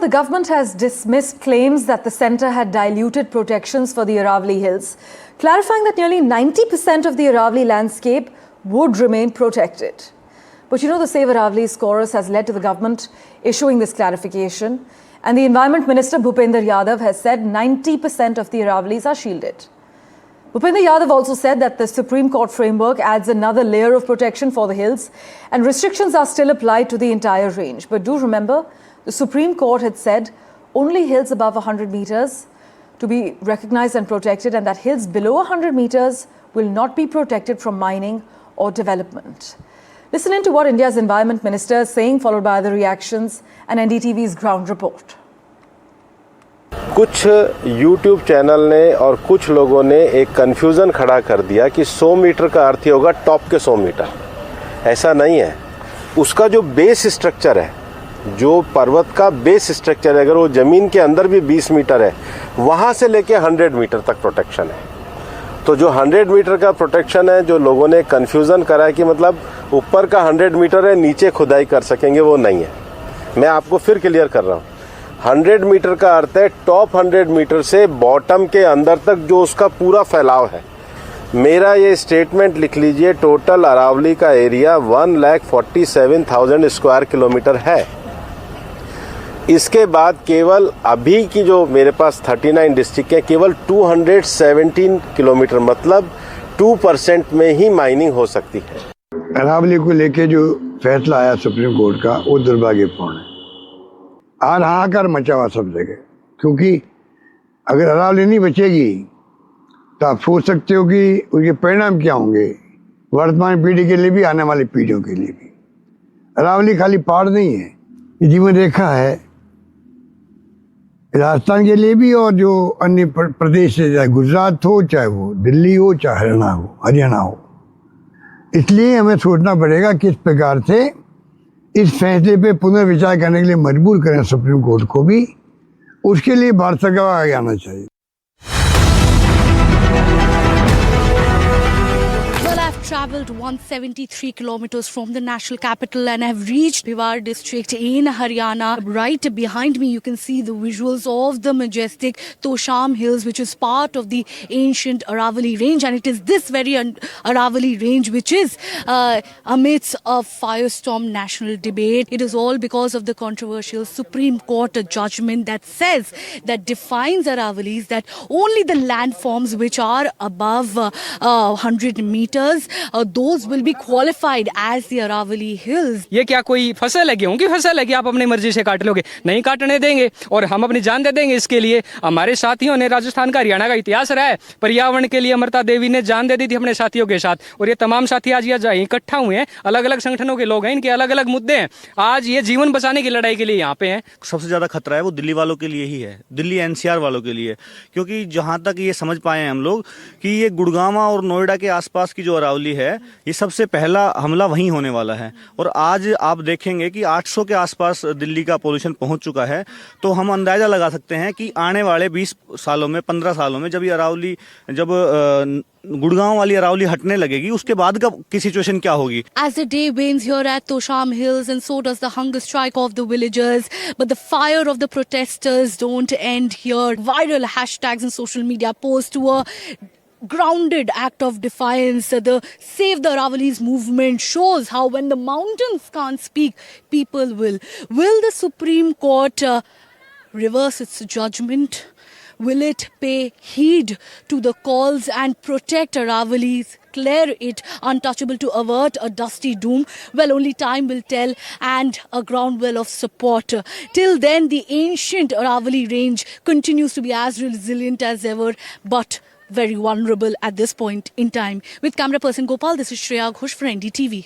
the government has dismissed claims that the centre had diluted protections for the Aravalli Hills, clarifying that nearly 90% of the Aravalli landscape would remain protected. But the Save Aravalli's chorus has led to the government issuing this clarification, and the Environment Minister Bhupender Yadav has said 90% of the Aravallis are shielded. Bhupender Yadav also said that the Supreme Court framework adds another layer of protection for the hills, and restrictions are still applied to the entire range. But do remember, the Supreme Court had said only hills above 100 meters to be recognized and protected, and that hills below 100 meters will not be protected from mining or development. Listen in to what India's Environment Minister is saying, followed by the reactions and NDTV's ground report. कुछ YouTube channel ने और कुछ लोगों ने एक confusion खड़ा कर दिया कि 100 मीटर का अर्थ ही होगा टॉप के 100 मीटर। ऐसा नहीं है। उसका जो बेस स्ट्रक्चर है, जो पर्वत का बेस स्ट्रक्चर है, अगर वो ज़मीन के अंदर भी 20 मीटर है, वहाँ से लेके 100 मीटर तक प्रोटेक्शन है। तो जो 100 मीटर का प्रोटेक्शन है, जो लोगों ने कन्फ्यूज़न करा है कि मतलब ऊपर का 100 मीटर है, नीचे खुदाई कर सकेंगे, वो नहीं है। मैं आपको फिर क्लियर कर रहा हूँ। 100 मीटर का अर्थ है टॉप 100 मीटर से बॉटम के अंदर तक जो उसका पूरा फैलाव है। मेरा ये स्टेटमेंट लिख लीजिए, टोटल अरावली का एरिया 1,47,000 स्क्वायर किलोमीटर है। इसके बाद केवल अभी की जो मेरे पास 39 डिस्ट्रिक्ट है, केवल 217 किलोमीटर मतलब 2% में ही माइनिंग हो सकती है। अरावली को लेके जो फैसला आया सुप्रीम कोर्ट का, वो दुर्भाग्यपूर्ण है। आज हाहाकार मचा हुआ सब जगह, क्योंकि अगर अरावली नहीं बचेगी तो आप सोच सकते हो कि उसके परिणाम क्या होंगे वर्तमान पीढ़ी के लिए भी, आने वाली पीढ़ियों के लिए भी। अरावली खाली पहाड़ नहीं है, ये जीवन रेखा है राजस्थान के लिए भी, और जो अन्य प्रदेश से, चाहे गुजरात हो, चाहे वो दिल्ली हो, चाहे हरियाणा हो। इसलिए हमें सोचना पड़ेगा किस प्रकार से इस फैसले पे पुनर्विचार करने के लिए मजबूर करें सुप्रीम कोर्ट को भी। उसके लिए भारत सरकार आगे आना चाहिए। Travelled 173 kilometers from the national capital and have reached Bhiwar district in Haryana. Right behind me you can see the visuals of the majestic Tosham Hills, which is part of the ancient Aravalli range, and it is this very Aravalli range which is amidst a firestorm national debate. It is all because of the controversial Supreme Court judgment that says, that defines Aravallis, that only the landforms which are above 100 meters those will be qualified as the Aravalli Hills. ये क्या कोई फसल है, गेहूं की फसल है कि आप अपनी मर्जी से काट लोगे? नहीं काटने देंगे और हम अपनी जान दे देंगे इसके लिए। हमारे साथियों ने, राजस्थान का, हरियाणा का इतिहास रहा है, पर्यावरण के लिए अमृता देवी ने जान दे दी थी अपने साथियों के साथ, और ये तमाम साथी आज यहाँ इकट्ठा हुए हैं। अलग अलग संगठनों के लोग हैं, इनके अलग अलग मुद्दे हैं। आज ये जीवन बचाने की लड़ाई के लिए यहाँ पे हैं। सबसे ज्यादा खतरा है वो दिल्ली वालों के लिए ही है, दिल्ली एनसीआर वालों के लिए, क्योंकि जहां तक ये समझ पाए हैं हम लोग कि ये गुड़गांव और नोएडा के आसपास की जो अरावली है, ये सबसे पहला हमला वहीं होने वाला है। और आज आप देखेंगे कि 800 के आसपास दिल्ली का पोल्यूशन पहुंच चुका है। तो हम अंदाजा लगा सकते हैं कि आने वाले 20 सालों में, 15 सालों में, जब ये अरावली, जब गुड़गांव वाली अरावली हटने लगेगी, उसके बाद की सिचुएशन क्या होगी? As the day wanes here at Tosham Hills, and so does the hunger strike of the villagers, but the fire of the protesters don't end here. Viral hashtags and social media posts to a grounded act of defiance. The Save the Aravallis movement shows how when the mountains can't speak, people will. Will the Supreme Court reverse its judgment? Will it pay heed to the calls and protect Aravallis, declare it untouchable to avert a dusty doom? Well, only time will tell, and a groundwell of support. Till then, the ancient Aravalli range continues to be as resilient as ever, but very vulnerable at this point in time. With camera person Gopal, this is Shreya Ghosh for NDTV.